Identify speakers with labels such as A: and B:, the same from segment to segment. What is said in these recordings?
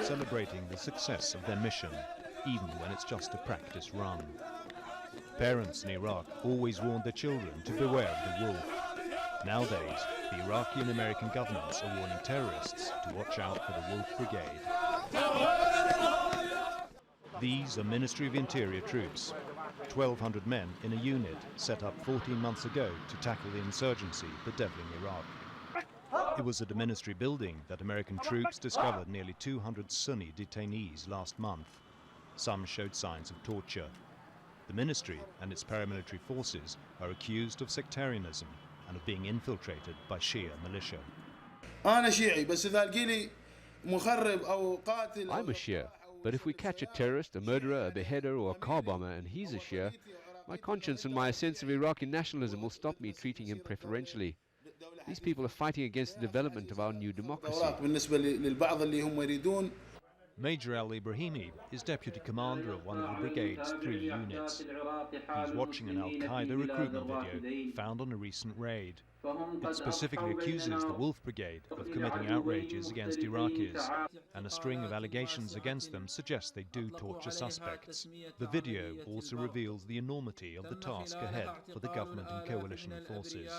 A: Celebrating the success of their mission, even when it's just a practice run. Parents in Iraq always warned their children to beware of the wolf. Nowadays, the Iraqi and American governments are warning terrorists to watch out for the Wolf Brigade. These are Ministry of Interior troops, 1,200 men in a unit set up 14 months ago to tackle the insurgency bedeviling Iraq. It was at a ministry building that American troops discovered nearly 200 Sunni detainees last month. Some showed signs of torture. The ministry and its paramilitary forces are accused of sectarianism and of being infiltrated by Shia militia.
B: I'm a
C: Shia, but if we catch a terrorist, a murderer, a beheader or a car bomber and he's a Shia, my conscience and my sense of Iraqi nationalism will stop me treating him preferentially. These people are fighting against the development of our new democracy.
A: Major al-Ibrahimi is deputy commander of one of the brigade's 3 units. He's watching an al-Qaeda recruitment video found on a recent raid. It specifically accuses the Wolf Brigade of committing outrages against Iraqis, and a string of allegations against them suggests they do torture suspects. The video also reveals the enormity of the task ahead for the government and coalition forces.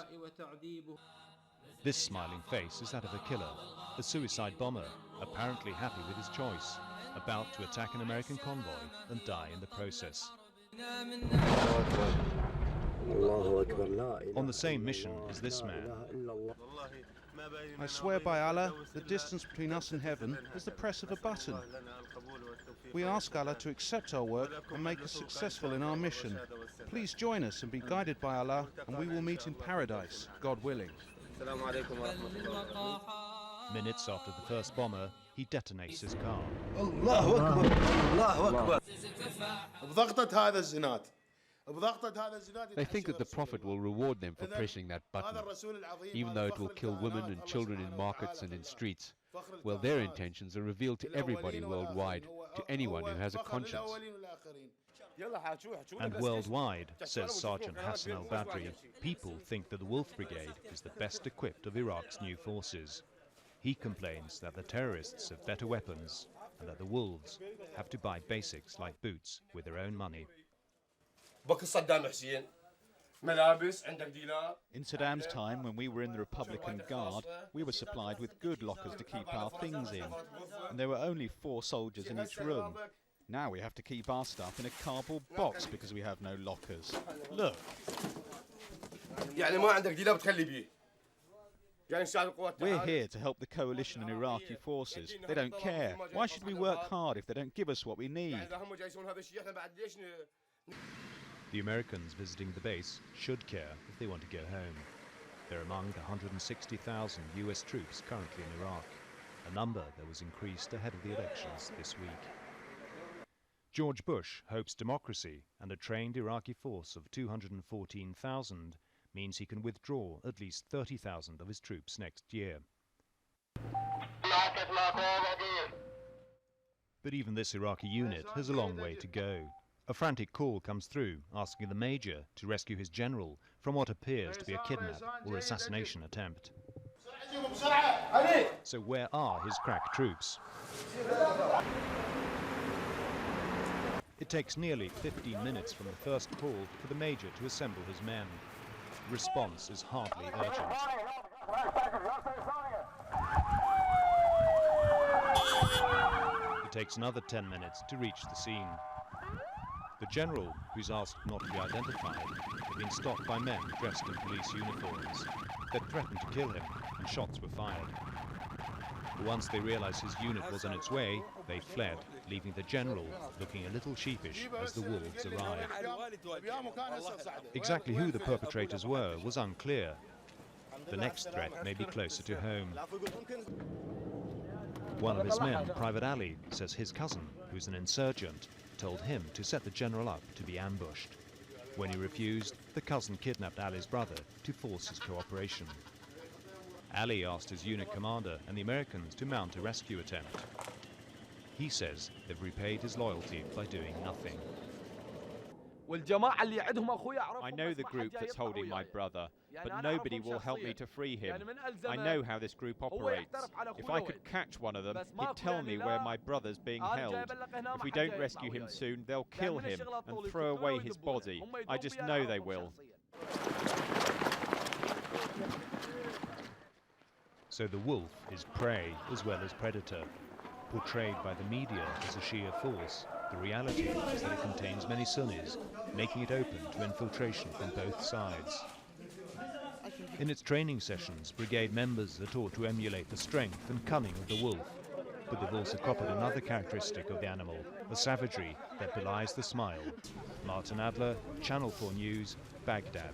A: This smiling face is that of a killer, a suicide bomber, apparently happy with his choice, about to attack an American convoy and die in the process. On the same mission is this man.
D: I swear by Allah, the distance between us and heaven is the press of a button. We ask Allah to accept our work and make us successful in our mission. Please join us and be guided by Allah, and we will meet in paradise, God willing.
A: Minutes after the first bomber, he detonates his car.
C: They think that the Prophet will reward them for pressing that button, even though it will kill women and children in markets and in streets. Well, their intentions are revealed to everybody worldwide, to anyone who has a conscience.
A: And worldwide, says Sergeant Hassan al-Badri, people think that the Wolf Brigade is the best equipped of Iraq's new forces. He complains that the terrorists have better weapons and that the wolves have to buy basics like boots with their own money.
E: In Saddam's time, when we were in the Republican Guard, we were supplied with good lockers to keep our things in, and there were only 4 soldiers in each room. Now we have to keep our stuff in a cardboard box because we have no lockers. Look. We're here to help the coalition and Iraqi forces. They don't care. Why should we work hard if they don't give us what we need?
A: The Americans visiting the base should care if they want to go home. They're among the 160,000 US troops currently in Iraq, a number that was increased ahead of the elections this week. George Bush hopes democracy and a trained Iraqi force of 214,000 means he can withdraw at least 30,000 of his troops next year. But even this Iraqi unit has a long way to go. A frantic call comes through asking the major to rescue his general from what appears to be a kidnap or assassination attempt. So where are his crack troops? It takes nearly 15 minutes from the first call for the major to assemble his men. Response is hardly urgent. It takes another 10 minutes to reach the scene. The general, who's asked not to be identified, had been stopped by men dressed in police uniforms. They'd threatened to kill him, and shots were fired. But once they realized his unit was on its way, they fled, leaving the general looking a little sheepish as the wolves arrived. Exactly who the perpetrators were was unclear. The next threat may be closer to home. One of his men, Private Ali, says his cousin, who's an insurgent, told him to set the general up to be ambushed. When he refused, the cousin kidnapped Ali's brother to force his cooperation. Ali asked his unit commander and the Americans to mount a rescue attempt. He says they've repaid his loyalty by doing nothing.
F: I know the group that's holding my brother.
E: but nobody will help me to free him. I know how this group operates. If I could catch one of them, he'd tell me where my brother's being held. If we don't rescue him soon, they'll kill him and throw away his body. I just know they will.
A: So the wolf is prey as well as predator. Portrayed by the media as a sheer force, the reality is that it contains many Sunnis, making it open to infiltration from both sides. In its training sessions, brigade members are taught to emulate the strength and cunning of the wolf, but they've also copied another characteristic of the animal, the savagery that belies the smile. Martin Adler, Channel 4 News, Baghdad.